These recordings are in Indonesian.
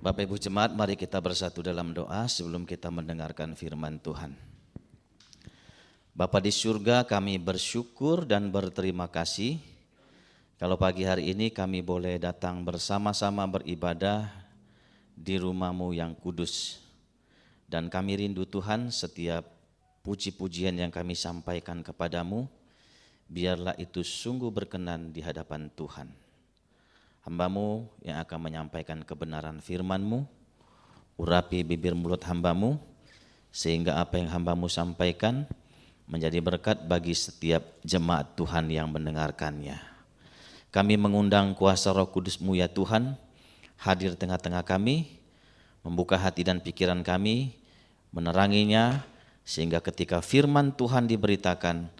Bapak Ibu Jemaat, mari kita bersatu dalam doa sebelum kita mendengarkan firman Tuhan. Bapa di surga, kami bersyukur dan berterima kasih kalau pagi hari ini kami boleh datang bersama-sama beribadah di rumah-Mu yang kudus. Dan kami rindu Tuhan setiap puji-pujian yang kami sampaikan kepadamu, biarlah itu sungguh berkenan di hadapan Tuhan. Hamba-Mu yang akan menyampaikan kebenaran firman-Mu, urapi bibir mulut hamba-Mu, sehingga apa yang hamba-Mu sampaikan menjadi berkat bagi setiap jemaat Tuhan yang mendengarkannya. Kami mengundang kuasa Roh Kudus-Mu ya Tuhan, hadir tengah-tengah kami, membuka hati dan pikiran kami, meneranginya, sehingga ketika firman Tuhan diberitakan,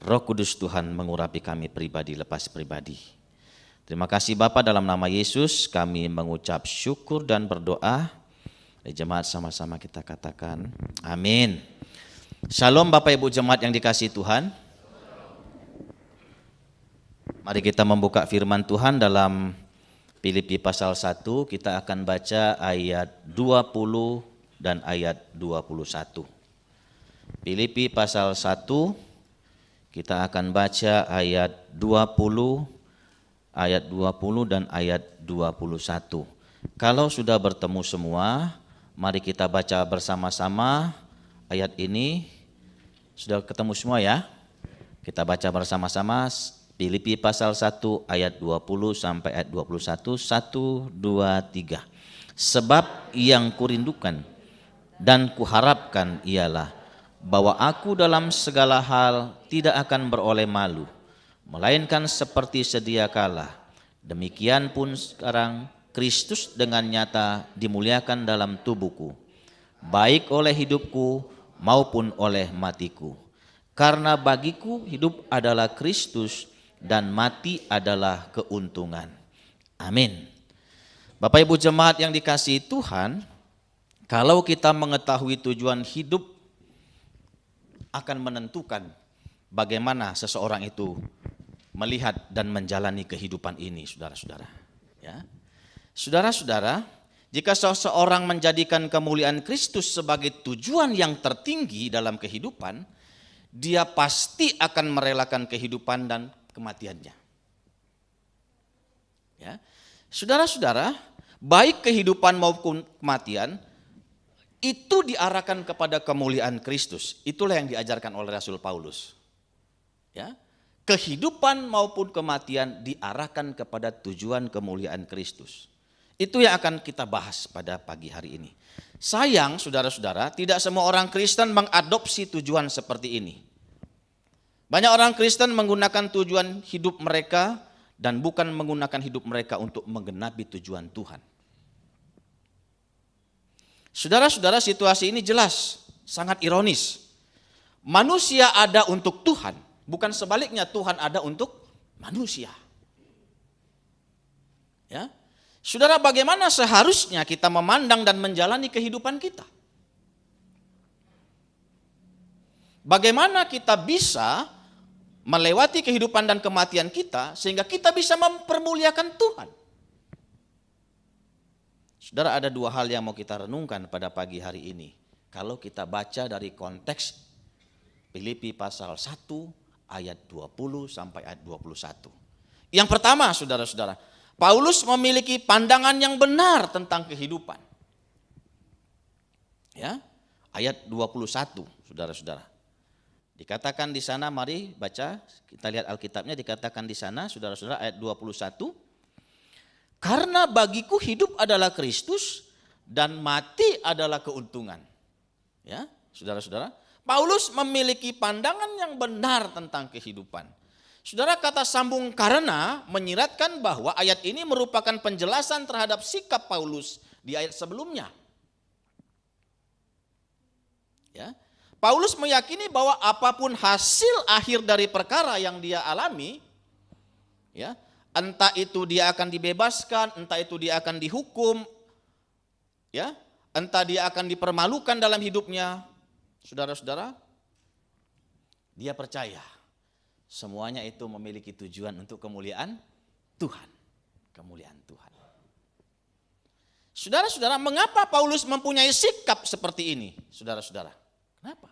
Roh Kudus Tuhan mengurapi kami pribadi lepas pribadi. Terima kasih Bapa, dalam nama Yesus kami mengucap syukur dan berdoa. Jemaat sama-sama kita katakan amin. Shalom Bapak Ibu Jemaat yang dikasihi Tuhan. Mari kita membuka firman Tuhan dalam Filipi pasal 1, kita akan baca ayat 20 dan ayat 21. Filipi pasal 1, kita akan baca ayat 20, ayat 20 dan ayat 21. Kalau sudah bertemu semua, mari kita baca bersama-sama ayat ini. Sudah ketemu semua ya? Kita baca bersama-sama Filipi pasal 1 ayat 20 sampai ayat 21. 1, 2, 3. Sebab yang kurindukan dan kuharapkan ialah bahwa aku dalam segala hal tidak akan beroleh malu, melainkan seperti sedia kala. Demikian pun sekarang Kristus dengan nyata dimuliakan dalam tubuhku, baik oleh hidupku maupun oleh matiku. Karena bagiku hidup adalah Kristus dan mati adalah keuntungan. Amin. Bapak Ibu Jemaat yang dikasihi Tuhan, kalau kita mengetahui tujuan hidup akan menentukan bagaimana seseorang itu melihat dan menjalani kehidupan ini, saudara-saudara. Ya. Saudara-saudara, jika seseorang menjadikan kemuliaan Kristus sebagai tujuan yang tertinggi dalam kehidupan, dia pasti akan merelakan kehidupan dan kematiannya. Ya. Saudara-saudara, baik kehidupan maupun kematian itu diarahkan kepada kemuliaan Kristus. Itulah yang diajarkan oleh Rasul Paulus. Ya. Kehidupan maupun kematian diarahkan kepada tujuan kemuliaan Kristus. Itu yang akan kita bahas pada pagi hari ini. Sayang saudara-saudara, tidak semua orang Kristen mengadopsi tujuan seperti ini. Banyak orang Kristen menggunakan tujuan hidup mereka dan bukan menggunakan hidup mereka untuk menggenapi tujuan Tuhan. Saudara-saudara, situasi ini jelas, sangat ironis. Manusia ada untuk Tuhan, bukan sebaliknya Tuhan ada untuk manusia. Ya. Saudara, bagaimana seharusnya kita memandang dan menjalani kehidupan kita? Bagaimana kita bisa melewati kehidupan dan kematian kita sehingga kita bisa mempermuliakan Tuhan? Saudara, ada dua hal yang mau kita renungkan pada pagi hari ini. Kalau kita baca dari konteks Filipi pasal 1 ayat 20 sampai ayat 21. Yang pertama, saudara-saudara, Paulus memiliki pandangan yang benar tentang kehidupan. Ya, ayat 21, saudara-saudara. Dikatakan di sana, mari baca, kita lihat Alkitabnya, dikatakan di sana, saudara-saudara, ayat 21. Karena bagiku hidup adalah Kristus dan mati adalah keuntungan. Ya, saudara-saudara, Paulus memiliki pandangan yang benar tentang kehidupan. Saudara, kata sambung karena menyiratkan bahwa ayat ini merupakan penjelasan terhadap sikap Paulus di ayat sebelumnya. Ya. Paulus meyakini bahwa apapun hasil akhir dari perkara yang dia alami, ya, entah itu dia akan dibebaskan, entah itu dia akan dihukum, ya, entah dia akan dipermalukan dalam hidupnya, saudara-saudara, dia percaya semuanya itu memiliki tujuan untuk kemuliaan Tuhan. Kemuliaan Tuhan. Saudara-saudara, mengapa Paulus mempunyai sikap seperti ini? Saudara-saudara, kenapa?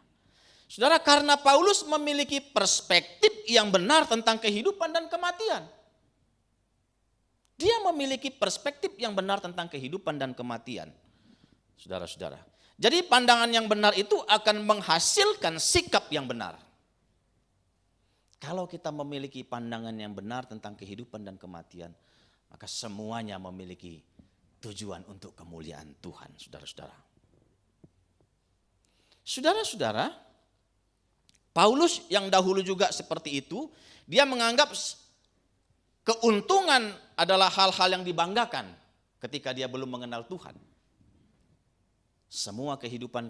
Saudara, karena Paulus memiliki perspektif yang benar tentang kehidupan dan kematian. Dia memiliki perspektif yang benar tentang kehidupan dan kematian. Saudara-saudara. Jadi pandangan yang benar itu akan menghasilkan sikap yang benar. Kalau kita memiliki pandangan yang benar tentang kehidupan dan kematian, maka semuanya memiliki tujuan untuk kemuliaan Tuhan, saudara-saudara. Saudara-saudara, Paulus yang dahulu juga seperti itu, dia menganggap keuntungan adalah hal-hal yang dibanggakan ketika dia belum mengenal Tuhan. Semua kehidupan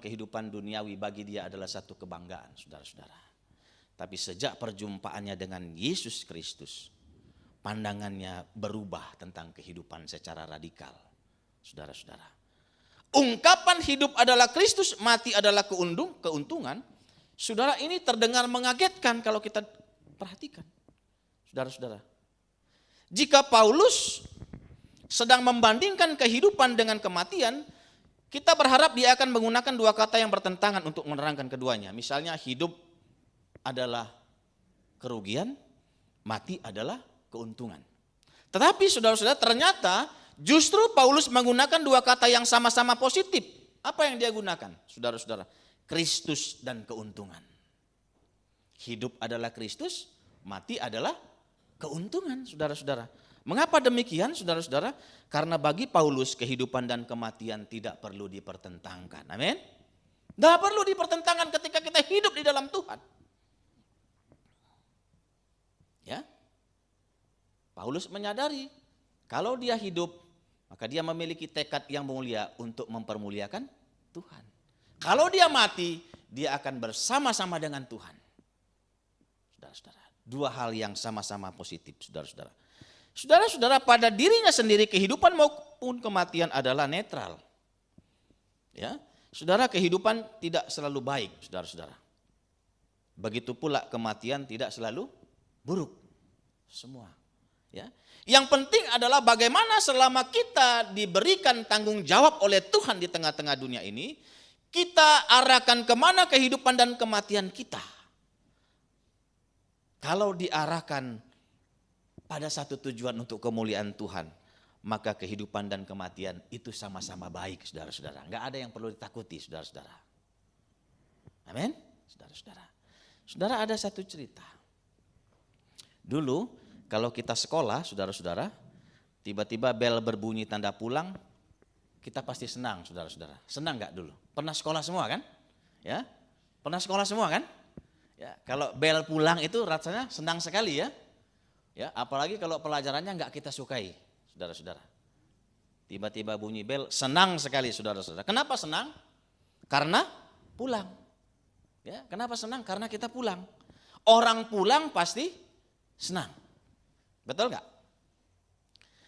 duniawi bagi dia adalah satu kebanggaan, saudara-saudara. Tapi sejak perjumpaannya dengan Yesus Kristus, pandangannya berubah tentang kehidupan secara radikal, saudara-saudara. Ungkapan hidup adalah Kristus, mati adalah keuntungan. Saudara, ini terdengar mengagetkan kalau kita perhatikan, saudara-saudara. Jika Paulus sedang membandingkan kehidupan dengan kematian, kita berharap dia akan menggunakan dua kata yang bertentangan untuk menerangkan keduanya. Misalnya hidup adalah kerugian, mati adalah keuntungan. Tetapi saudara-saudara, ternyata justru Paulus menggunakan dua kata yang sama-sama positif. Apa yang dia gunakan, saudara-saudara? Kristus dan keuntungan. Hidup adalah Kristus, mati adalah keuntungan, saudara-saudara. Mengapa demikian, saudara-saudara? Karena bagi Paulus kehidupan dan kematian tidak perlu dipertentangkan. Amin. Tidak perlu dipertentangkan ketika kita hidup di dalam Tuhan. Ya. Paulus menyadari kalau dia hidup, maka dia memiliki tekad yang mulia untuk mempermuliakan Tuhan. Kalau dia mati, dia akan bersama-sama dengan Tuhan. Saudara-saudara, dua hal yang sama-sama positif, saudara-saudara. Saudara-saudara, pada dirinya sendiri kehidupan maupun kematian adalah netral. Ya, saudara, kehidupan tidak selalu baik, saudara-saudara. Begitu pula kematian tidak selalu buruk. Semua. Ya. Yang penting adalah bagaimana selama kita diberikan tanggung jawab oleh Tuhan di tengah-tengah dunia ini, kita arahkan kemana kehidupan dan kematian kita. Kalau diarahkan pada satu tujuan untuk kemuliaan Tuhan, maka kehidupan dan kematian itu sama-sama baik, saudara-saudara. Enggak ada yang perlu ditakuti, saudara-saudara. Amin, saudara-saudara. Saudara, ada satu cerita. Dulu kalau kita sekolah, saudara-saudara, tiba-tiba bel berbunyi tanda pulang, kita pasti senang, saudara-saudara. Senang enggak dulu? Pernah sekolah semua kan? Ya, pernah sekolah semua kan? Ya, kalau bel pulang itu rasanya senang sekali ya. Ya, apalagi kalau pelajarannya enggak kita sukai, saudara-saudara. Tiba-tiba bunyi bel, senang sekali, saudara-saudara. Kenapa senang? Karena pulang. Ya, kenapa senang? Karena kita pulang. Orang pulang pasti senang. Betul enggak?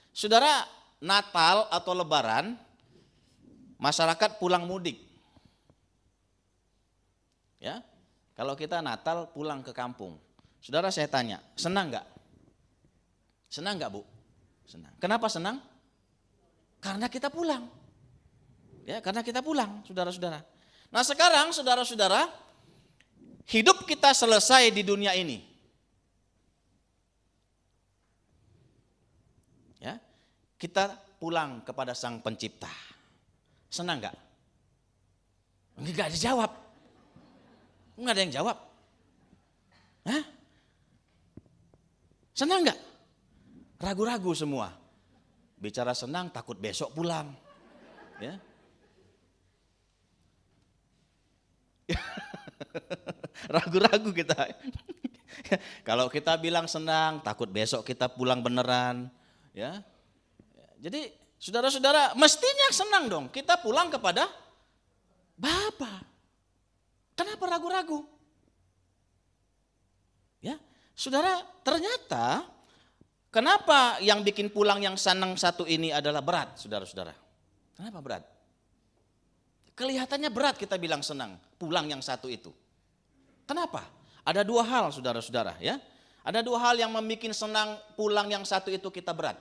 Saudara, Natal atau Lebaran, masyarakat pulang mudik. Ya, kalau kita Natal pulang ke kampung. Saudara, saya tanya, senang enggak? Senang enggak, Bu? Senang. Kenapa senang? Karena kita pulang. Ya, karena kita pulang, saudara-saudara. Nah, sekarang saudara-saudara, hidup kita selesai di dunia ini. Ya, kita pulang kepada Sang Pencipta. Senang enggak? Enggak dijawab. Enggak ada yang jawab. Hah? Senang enggak? Ragu-ragu semua. Bicara senang takut besok pulang. Ya. Ragu-ragu kita. Kalau kita bilang senang, takut besok kita pulang beneran. Ya. Jadi saudara-saudara mestinya senang dong. Kita pulang kepada Bapa. Kenapa ragu-ragu? Ya, saudara, ternyata kenapa yang bikin pulang yang senang satu ini adalah berat, saudara-saudara? Kenapa berat? Kelihatannya berat kita bilang senang, pulang yang satu itu. Kenapa? Ada dua hal, saudara-saudara, ya. Ada dua hal yang membuat senang pulang yang satu itu kita berat.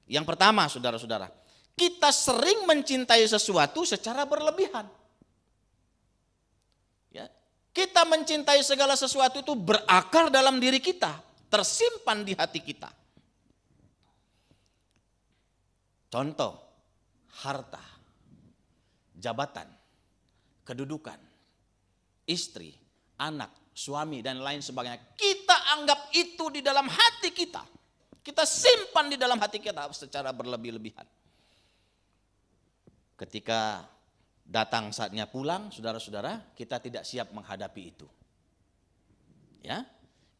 Yang pertama, saudara-saudara, kita sering mencintai sesuatu secara berlebihan. Ya, kita mencintai segala sesuatu itu berakar dalam diri kita, tersimpan di hati kita. Contoh, harta, jabatan, kedudukan, istri, anak, suami, dan lain sebagainya. Kita anggap itu di dalam hati kita. Kita simpan di dalam hati kita secara berlebih-lebihan. Ketika datang saatnya pulang, saudara-saudara, kita tidak siap menghadapi itu. Ya,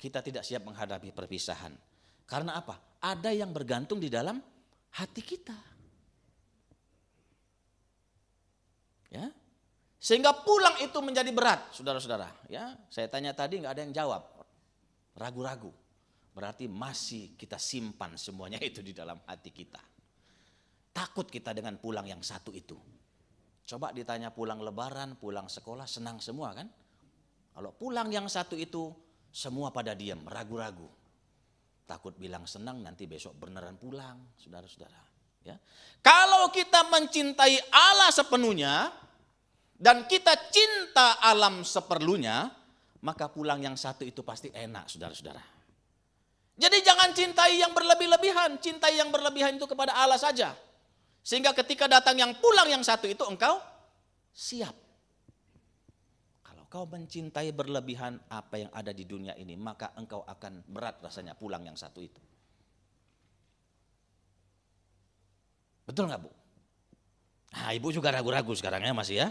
kita tidak siap menghadapi perpisahan. Karena apa? Ada yang bergantung di dalam hati kita. Ya, sehingga pulang itu menjadi berat, saudara-saudara. Ya, saya tanya tadi nggak ada yang jawab, ragu-ragu. Berarti masih kita simpan semuanya itu di dalam hati kita. Takut kita dengan pulang yang satu itu. Coba ditanya pulang lebaran, pulang sekolah, senang semua kan? Kalau pulang yang satu itu, semua pada diam, ragu-ragu. Takut bilang senang, nanti besok beneran pulang, saudara-saudara. Ya. Kalau kita mencintai Allah sepenuhnya, dan kita cinta alam seperlunya, maka pulang yang satu itu pasti enak, saudara-saudara. Jadi jangan cintai yang berlebih-lebihan, cintai yang berlebihan itu kepada Allah saja. Sehingga ketika datang yang pulang yang satu itu engkau siap. Kalau kau mencintai berlebihan apa yang ada di dunia ini, maka engkau akan berat rasanya pulang yang satu itu. Betul nggak Bu? Nah, Ibu juga ragu-ragu sekarang ya masih ya?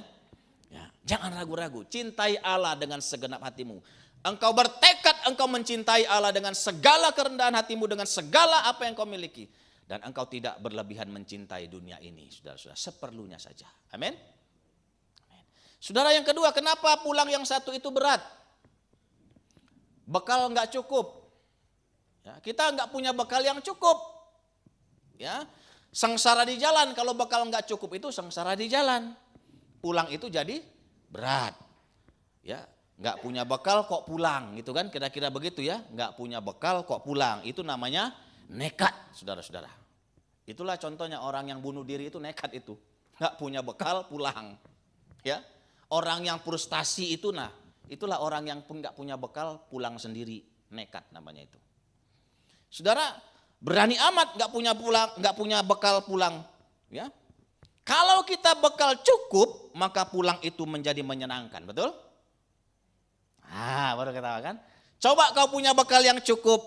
Ya, jangan ragu-ragu, cintai Allah dengan segenap hatimu. Engkau bertekad engkau mencintai Allah dengan segala kerendahan hatimu, dengan segala apa yang kau miliki. Dan engkau tidak berlebihan mencintai dunia ini, saudara-saudara, seperlunya saja. Amin. Saudara, yang kedua, kenapa pulang yang satu itu berat? Bekal nggak cukup. Ya, kita nggak punya bekal yang cukup. Ya, sengsara di jalan, kalau bekal nggak cukup itu sengsara di jalan. Pulang itu jadi berat. Ya, nggak punya bekal kok pulang, gitu kan? Kira-kira begitu ya. Nggak punya bekal kok pulang, itu namanya nekat, saudara-saudara. Itulah contohnya orang yang bunuh diri itu nekat itu. Nggak punya bekal pulang. Ya, orang yang frustasi itu, nah itulah orang yang pun nggak punya bekal pulang sendiri, nekat namanya itu. Saudara, berani amat nggak punya bekal pulang. Ya, kalau kita bekal cukup, maka pulang itu menjadi menyenangkan, betul? Baru ketawa kan? Coba kau punya bekal yang cukup,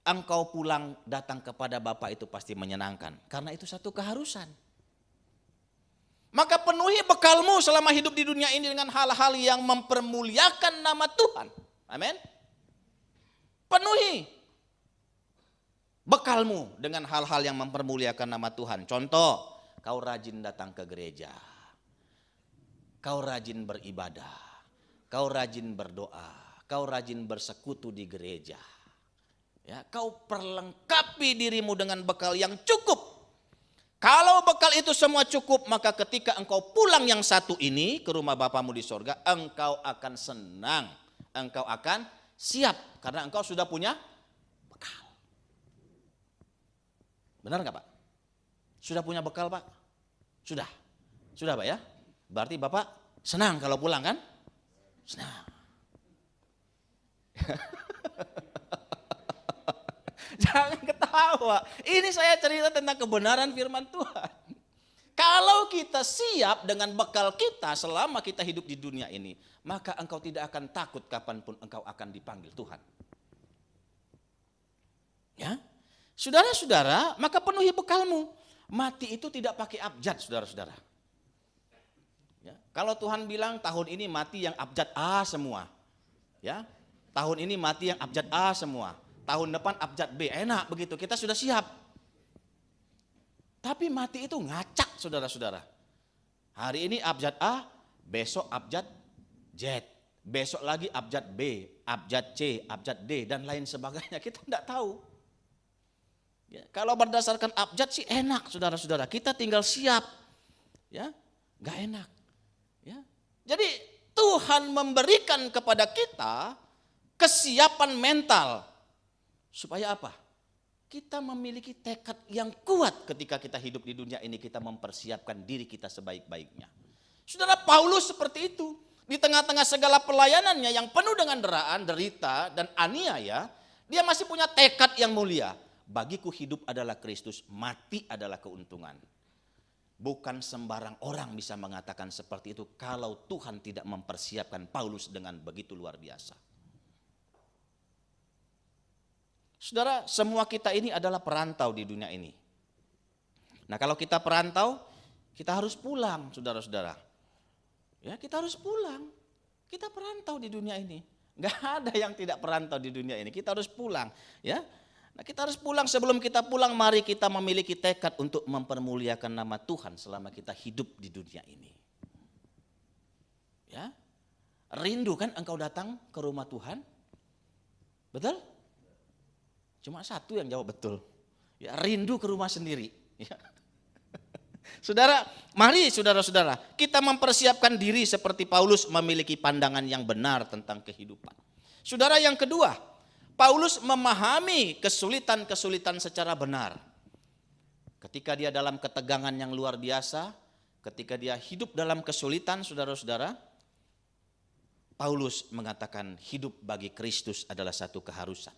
engkau pulang datang kepada Bapa itu pasti menyenangkan. Karena itu satu keharusan. Maka penuhi bekalmu selama hidup di dunia ini dengan hal-hal yang mempermuliakan nama Tuhan. Amin. Penuhi bekalmu dengan hal-hal yang mempermuliakan nama Tuhan. Contoh, kau rajin datang ke gereja. Kau rajin beribadah. Kau rajin berdoa, kau rajin bersekutu di gereja. Ya, kau perlengkapi dirimu dengan bekal yang cukup. Kalau bekal itu semua cukup, maka ketika engkau pulang yang satu ini ke rumah Bapamu di sorga, engkau akan senang, engkau akan siap karena engkau sudah punya bekal. Benar nggak Pak? Sudah punya bekal Pak? Sudah Pak ya? Berarti Bapak senang kalau pulang kan? Senang. Jangan ketawa. Ini saya cerita tentang kebenaran firman Tuhan. Kalau kita siap dengan bekal kita selama kita hidup di dunia ini, maka engkau tidak akan takut kapanpun engkau akan dipanggil Tuhan. Ya, saudara-saudara, maka penuhi bekalmu. Mati itu tidak pakai abjad, saudara-saudara. Ya, kalau Tuhan bilang tahun ini mati yang abjad A semua, ya, tahun ini mati yang abjad A semua, tahun depan abjad B, enak begitu, kita sudah siap. Tapi mati itu ngacak, saudara-saudara. Hari ini abjad A, besok abjad Z, besok lagi abjad B, abjad C, abjad D, dan lain sebagainya, kita tidak tahu. Ya, kalau berdasarkan abjad sih enak, saudara-saudara, kita tinggal siap, ya, nggak enak. Ya. Jadi Tuhan memberikan kepada kita kesiapan mental. Supaya apa? kita memiliki tekad yang kuat ketika kita hidup di dunia ini, kita mempersiapkan diri kita sebaik-baiknya. Saudara, Paulus seperti itu. Di tengah-tengah segala pelayanannya yang penuh dengan deraan, derita, dan aniaya, dia masih punya tekad yang mulia. Bagiku hidup adalah Kristus, mati adalah keuntungan. Bukan sembarang orang bisa mengatakan seperti itu kalau Tuhan tidak mempersiapkan Paulus dengan begitu luar biasa. Saudara, semua kita ini adalah perantau di dunia ini. Nah, kalau kita perantau, kita harus pulang, saudara-saudara. Ya, kita harus pulang. Kita perantau di dunia ini. Enggak ada yang tidak perantau di dunia ini. Kita harus pulang, ya. Nah, kita harus pulang. Sebelum kita pulang, mari kita memiliki tekad untuk mempermuliakan nama Tuhan selama kita hidup di dunia ini. Ya. Rindu kan engkau datang ke rumah Tuhan? Betul? Cuma satu yang jawab betul. Ya, rindu ke rumah sendiri. Ya. Saudara, mari saudara-saudara, kita mempersiapkan diri seperti Paulus memiliki pandangan yang benar tentang kehidupan. Saudara, yang kedua, Paulus memahami kesulitan-kesulitan secara benar. Ketika dia dalam ketegangan yang luar biasa, ketika dia hidup dalam kesulitan, saudara-saudara, Paulus mengatakan hidup bagi Kristus adalah satu keharusan.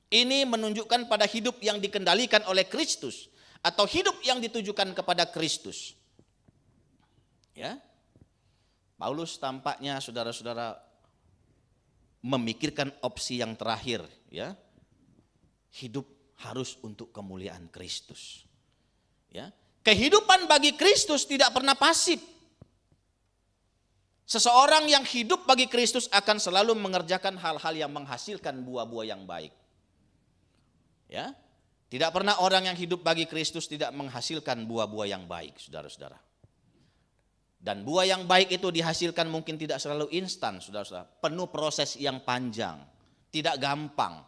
Ini menunjukkan pada hidup yang dikendalikan oleh Kristus atau hidup yang ditujukan kepada Kristus. Ya. Paulus tampaknya saudara-saudara memikirkan opsi yang terakhir, ya. Hidup harus untuk kemuliaan Kristus. Ya. Kehidupan bagi Kristus tidak pernah pasif. Seseorang yang hidup bagi Kristus akan selalu mengerjakan hal-hal yang menghasilkan buah-buah yang baik. Ya, tidak pernah orang yang hidup bagi Kristus tidak menghasilkan buah-buah yang baik, saudara-saudara. Dan buah yang baik itu dihasilkan mungkin tidak selalu instan, saudara-saudara. Penuh proses yang panjang, tidak gampang.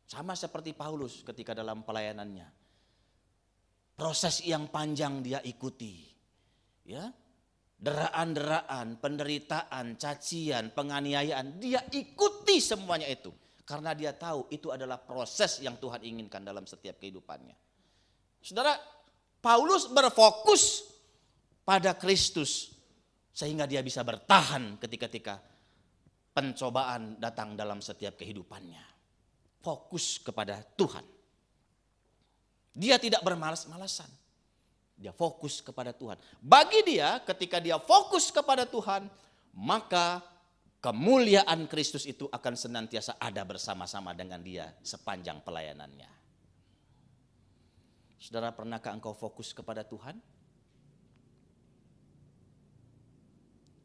Sama seperti Paulus ketika dalam pelayanannya. Proses yang panjang dia ikuti. Ya, deraan-deraan, penderitaan, cacian, penganiayaan, dia ikuti semuanya itu. Karena dia tahu itu adalah proses yang Tuhan inginkan dalam setiap kehidupannya. Saudara, Paulus berfokus pada Kristus sehingga dia bisa bertahan ketika pencobaan datang dalam setiap kehidupannya. Fokus kepada Tuhan. Dia tidak bermalas-malasan. Dia fokus kepada Tuhan. Bagi dia ketika dia fokus kepada Tuhan, maka kemuliaan Kristus itu akan senantiasa ada bersama-sama dengan dia sepanjang pelayanannya. Saudara, pernahkah engkau fokus kepada Tuhan?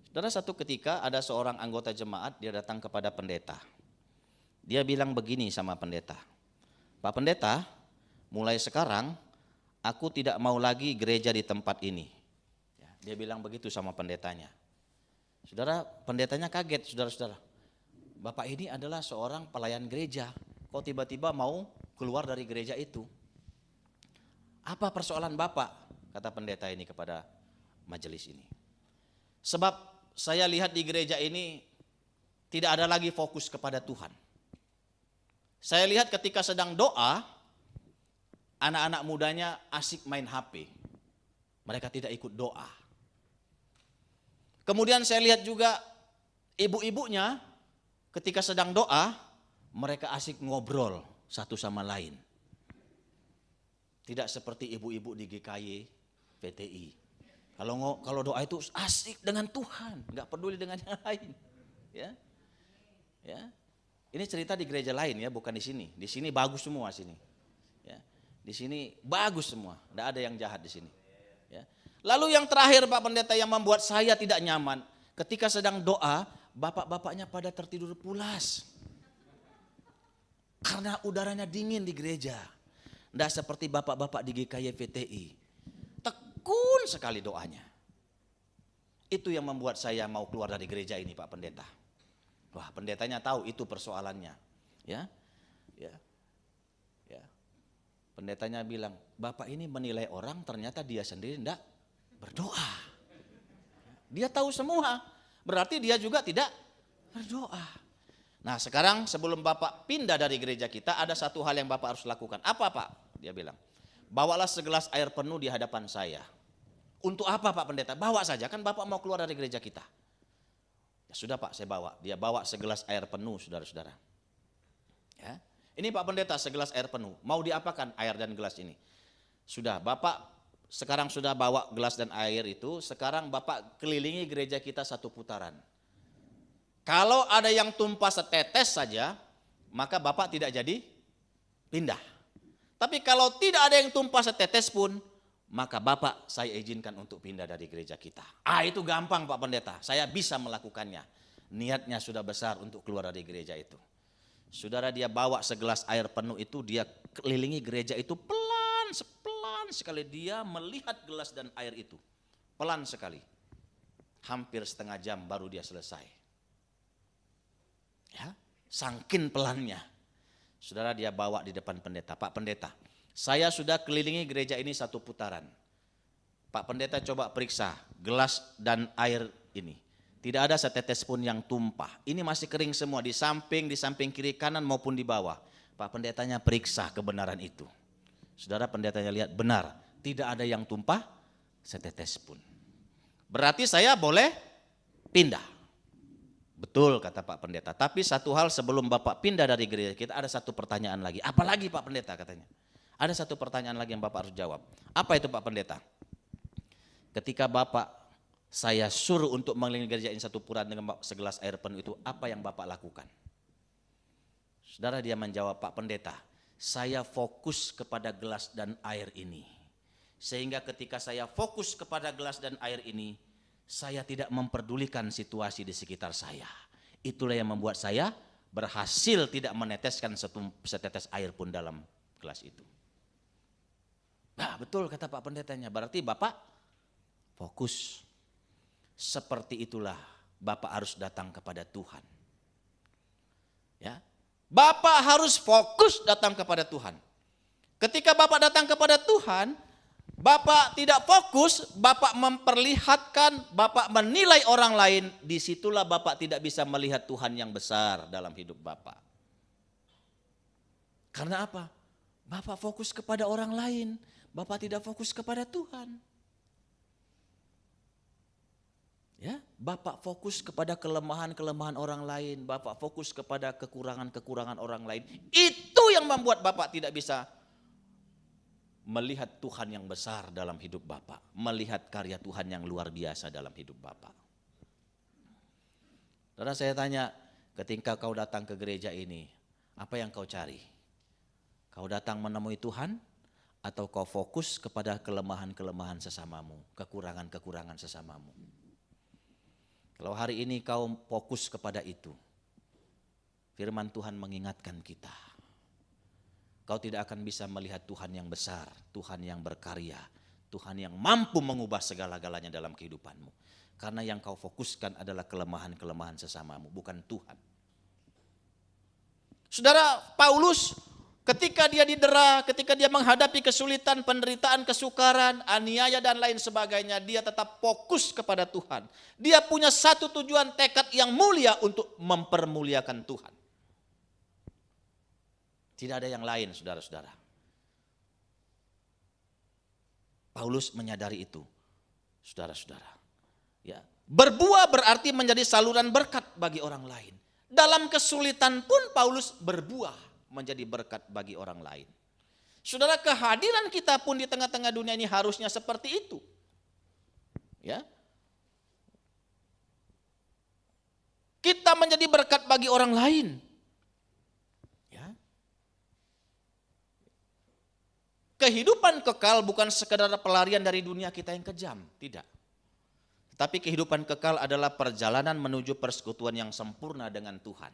Saudara, satu ketika ada seorang anggota jemaat, dia datang kepada pendeta. Dia bilang begini sama pendeta, Pak Pendeta, mulai sekarang aku tidak mau lagi gereja di tempat ini. Dia bilang begitu sama pendetanya. Saudara, pendetanya kaget, saudara-saudara. Bapak ini adalah seorang pelayan gereja, kok tiba-tiba mau keluar dari gereja itu? Apa persoalan Bapak? Kata pendeta ini kepada majelis ini. Sebab saya lihat di gereja ini tidak ada lagi fokus kepada Tuhan. Saya lihat ketika sedang doa, anak-anak mudanya asik main HP. Mereka tidak ikut doa. Kemudian saya lihat juga ibu-ibunya ketika sedang doa, mereka asik ngobrol satu sama lain. Tidak seperti ibu-ibu di GKY, PTI. Kalau doa itu asik dengan Tuhan, nggak peduli dengan yang lain. Ya, ya. Ini cerita di gereja lain ya, bukan di sini. Di sini bagus semua sini. Ya, di sini bagus semua, nggak ada yang jahat di sini. Ya. Lalu yang terakhir Pak Pendeta yang membuat saya tidak nyaman, ketika sedang doa, bapak-bapaknya pada tertidur pulas. Karena udaranya dingin di gereja. Tidak seperti bapak-bapak di GKY PTI. Tekun sekali doanya. Itu yang membuat saya mau keluar dari gereja ini Pak Pendeta. Wah, pendetanya tahu itu persoalannya. Ya, ya, ya. Pendetanya bilang, Bapak ini menilai orang ternyata dia sendiri tidak berdoa. Dia tahu semua, berarti dia juga tidak berdoa. Nah sekarang sebelum Bapak pindah dari gereja kita, ada satu hal yang Bapak harus lakukan. Apa Pak? Dia bilang, bawalah segelas air penuh di hadapan saya. Untuk apa Pak Pendeta? Bawa saja, kan Bapak mau keluar dari gereja kita. Ya sudah Pak, saya bawa. Dia bawa segelas air penuh, saudara-saudara. Ya. Ini Pak Pendeta, segelas air penuh. Mau diapakan air dan gelas ini? Sudah, Bapak sekarang sudah bawa gelas dan air itu, sekarang Bapak kelilingi gereja kita satu putaran. Kalau ada yang tumpah setetes saja, maka Bapak tidak jadi pindah. Tapi kalau tidak ada yang tumpah setetes pun, maka Bapak saya izinkan untuk pindah dari gereja kita. Itu gampang Pak Pendeta, saya bisa melakukannya. Niatnya sudah besar untuk keluar dari gereja itu. Saudara, dia bawa segelas air penuh itu, dia kelilingi gereja itu pelan sekali. Dia melihat gelas dan air itu, pelan sekali. Hampir setengah jam baru dia selesai. Ya, sangkin pelannya. Saudara, dia bawa di depan pendeta. Pak Pendeta, saya sudah kelilingi gereja ini satu putaran. Pak Pendeta coba periksa gelas dan air ini. Tidak ada setetes pun yang tumpah. Ini masih kering semua di samping kiri kanan maupun di bawah. Pak Pendetanya periksa kebenaran itu. Saudara, pendetanya lihat benar, tidak ada yang tumpah setetes pun. Berarti saya boleh pindah. Betul kata Pak Pendeta. Tapi satu hal, sebelum Bapak pindah dari gereja kita, ada satu pertanyaan lagi. Apalagi Pak Pendeta katanya? Ada satu pertanyaan lagi yang Bapak harus jawab. Apa itu Pak Pendeta? Ketika Bapak saya suruh untuk mengelilingi gereja ini satu putaran dengan segelas air penuh itu, apa yang Bapak lakukan? Saudara, dia menjawab, Pak Pendeta, saya fokus kepada gelas dan air ini. Sehingga ketika saya fokus kepada gelas dan air ini, saya tidak memperdulikan situasi di sekitar saya. Itulah yang membuat saya berhasil tidak meneteskan setetes air pun dalam gelas itu. Nah, betul kata Pak Pendetanya, berarti Bapak fokus. Seperti itulah Bapak harus datang kepada Tuhan. Ya, Bapak harus fokus datang kepada Tuhan. Ketika Bapak datang kepada Tuhan, Bapak tidak fokus, Bapak memperlihatkan, Bapak menilai orang lain, disitulah Bapak tidak bisa melihat Tuhan yang besar dalam hidup Bapak. Karena apa? Bapak fokus kepada orang lain, Bapak tidak fokus kepada Tuhan. Ya, Bapak fokus kepada kelemahan-kelemahan orang lain, Bapak fokus kepada kekurangan-kekurangan orang lain. Itu yang membuat Bapak tidak bisa melihat Tuhan yang besar dalam hidup Bapak, melihat karya Tuhan yang luar biasa dalam hidup Bapak. Saudara, saya tanya, ketika kau datang ke gereja ini, apa yang kau cari? Kau datang menemui Tuhan atau kau fokus kepada kelemahan-kelemahan sesamamu, kekurangan-kekurangan sesamamu? Kalau hari ini kau fokus kepada itu, firman Tuhan mengingatkan kita. Kau tidak akan bisa melihat Tuhan yang besar, Tuhan yang berkarya, Tuhan yang mampu mengubah segala-galanya dalam kehidupanmu. Karena yang kau fokuskan adalah kelemahan-kelemahan sesamamu, bukan Tuhan. Saudara, Paulus ketika dia didera, ketika dia menghadapi kesulitan, penderitaan, kesukaran, aniaya dan lain sebagainya, dia tetap fokus kepada Tuhan. Dia punya satu tujuan, tekad yang mulia untuk mempermuliakan Tuhan. Tidak ada yang lain, saudara-saudara. Paulus menyadari itu, saudara-saudara. Ya, berbuah berarti menjadi saluran berkat bagi orang lain. Dalam kesulitan pun Paulus berbuah menjadi berkat bagi orang lain. Saudara, kehadiran kita pun di tengah-tengah dunia ini harusnya seperti itu. Ya. Kita menjadi berkat bagi orang lain. Kehidupan kekal bukan sekedar pelarian dari dunia kita yang kejam, tidak. Tetapi kehidupan kekal adalah perjalanan menuju persekutuan yang sempurna dengan Tuhan.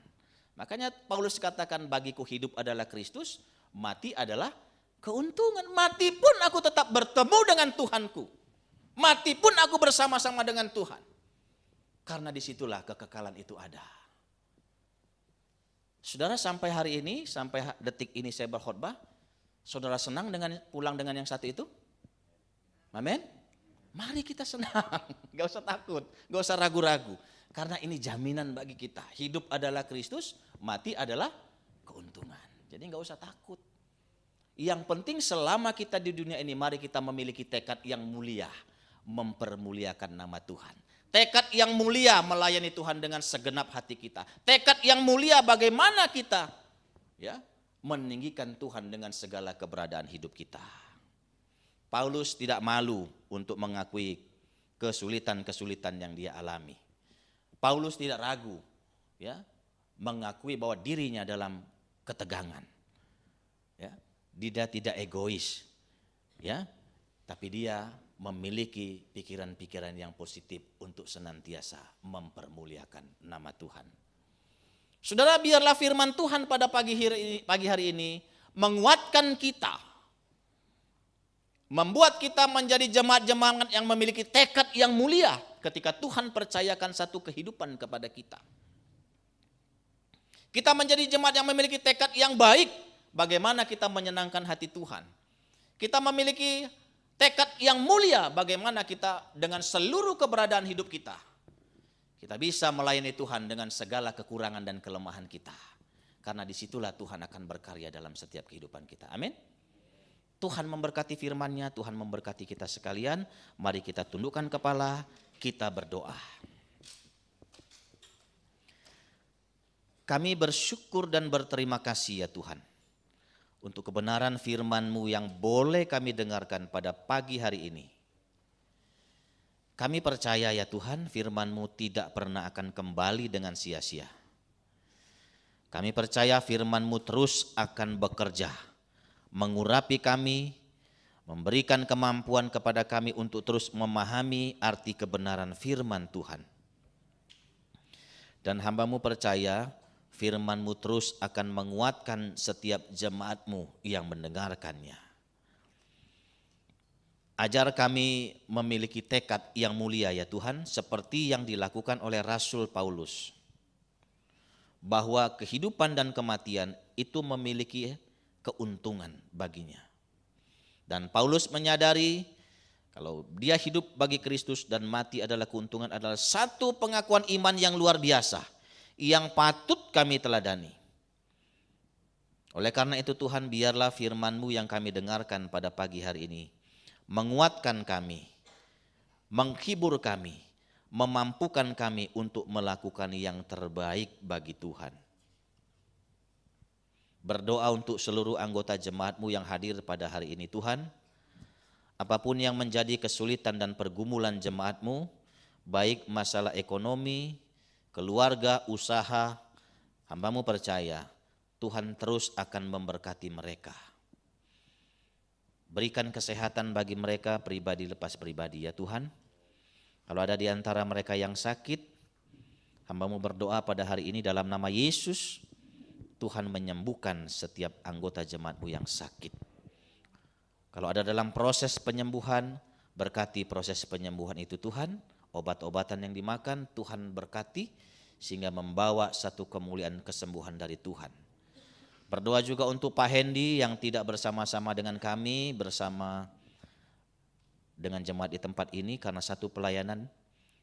Makanya Paulus katakan, bagiku hidup adalah Kristus, mati adalah keuntungan. Mati pun aku tetap bertemu dengan Tuhanku. Mati pun aku bersama-sama dengan Tuhan. Karena disitulah kekekalan itu ada. Saudara, sampai hari ini, sampai detik ini saya berkhotbah, saudara senang dengan pulang dengan yang satu itu? Amin? Mari kita senang, gak usah takut, gak usah ragu-ragu. Karena ini jaminan bagi kita, hidup adalah Kristus, mati adalah keuntungan. Jadi nggak usah takut. Yang penting selama kita di dunia ini, mari kita memiliki tekad yang mulia, mempermuliakan nama Tuhan. Tekad yang mulia melayani Tuhan dengan segenap hati kita. Tekad yang mulia bagaimana kita meninggikan Tuhan dengan segala keberadaan hidup kita. Paulus tidak malu untuk mengakui kesulitan-kesulitan yang dia alami. Paulus tidak ragu mengakui bahwa dirinya dalam ketegangan. Dia tidak egois, tapi dia memiliki pikiran-pikiran yang positif untuk senantiasa mempermuliakan nama Tuhan. Saudara, biarlah firman Tuhan pada pagi hari ini menguatkan kita, membuat kita menjadi jemaat-jemaat yang memiliki tekad yang mulia ketika Tuhan percayakan satu kehidupan kepada kita. Kita menjadi jemaat yang memiliki tekad yang baik. Bagaimana kita menyenangkan hati Tuhan. Kita memiliki tekad yang mulia bagaimana kita dengan seluruh keberadaan hidup kita. Kita bisa melayani Tuhan dengan segala kekurangan dan kelemahan kita. Karena disitulah Tuhan akan berkarya dalam setiap kehidupan kita. Amin. Tuhan memberkati firman-Nya, Tuhan memberkati kita sekalian. Mari kita tundukkan kepala, kita berdoa. Kami bersyukur dan berterima kasih ya Tuhan, untuk kebenaran firman-Mu yang boleh kami dengarkan pada pagi hari ini. Kami percaya ya Tuhan, firman-Mu tidak pernah akan kembali dengan sia-sia. Kami percaya firman-Mu terus akan bekerja, mengurapi kami, memberikan kemampuan kepada kami untuk terus memahami arti kebenaran firman Tuhan. Dan hamba-Mu percaya, firman-Mu terus akan menguatkan setiap jemaat-Mu yang mendengarkannya. Ajar kami memiliki tekad yang mulia ya Tuhan, seperti yang dilakukan oleh Rasul Paulus. Bahwa kehidupan dan kematian itu memiliki keuntungan baginya. Dan Paulus menyadari kalau dia hidup bagi Kristus dan mati adalah keuntungan, adalah satu pengakuan iman yang luar biasa, yang patut kami teladani. Oleh karena itu Tuhan, biarlah firman-Mu yang kami dengarkan pada pagi hari ini menguatkan kami, menghibur kami, memampukan kami untuk melakukan yang terbaik bagi Tuhan. Berdoa untuk seluruh anggota jemaat-Mu yang hadir pada hari ini Tuhan. Apapun yang menjadi kesulitan dan pergumulan jemaat-Mu, baik masalah ekonomi, keluarga, usaha, hamba-Mu percaya Tuhan terus akan memberkati mereka. Berikan kesehatan bagi mereka pribadi lepas pribadi ya Tuhan. Kalau ada di antara mereka yang sakit, hamba-Mu berdoa pada hari ini dalam nama Yesus, Tuhan menyembuhkan setiap anggota jemaat-Mu yang sakit. Kalau ada dalam proses penyembuhan, berkati proses penyembuhan itu Tuhan. Obat-obatan yang dimakan Tuhan berkati sehingga membawa satu kemuliaan kesembuhan dari Tuhan. Berdoa juga untuk Pak Hendy yang tidak bersama-sama dengan kami, bersama dengan jemaat di tempat ini karena satu pelayanan.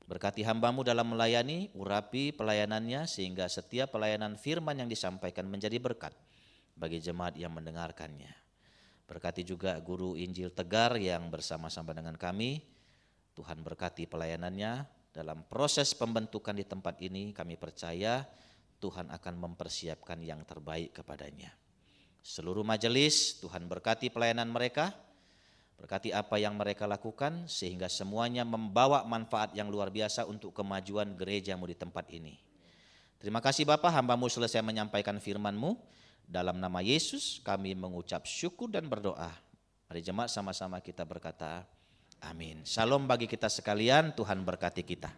Berkati hamba-Mu dalam melayani, urapi pelayanannya sehingga setiap pelayanan firman yang disampaikan menjadi berkat bagi jemaat yang mendengarkannya. Berkati juga guru Injil Tegar yang bersama-sama dengan kami. Tuhan berkati pelayanannya dalam proses pembentukan di tempat ini. Kami percaya Tuhan akan mempersiapkan yang terbaik kepadanya. Seluruh majelis Tuhan berkati pelayanan mereka, berkati apa yang mereka lakukan sehingga semuanya membawa manfaat yang luar biasa untuk kemajuan gereja-Mu di tempat ini. Terima kasih Bapa, hamba-Mu selesai menyampaikan firman-Mu. Dalam nama Yesus kami mengucap syukur dan berdoa. Mari jemaat sama-sama kita berkata amin. Shalom bagi kita sekalian, Tuhan berkati kita.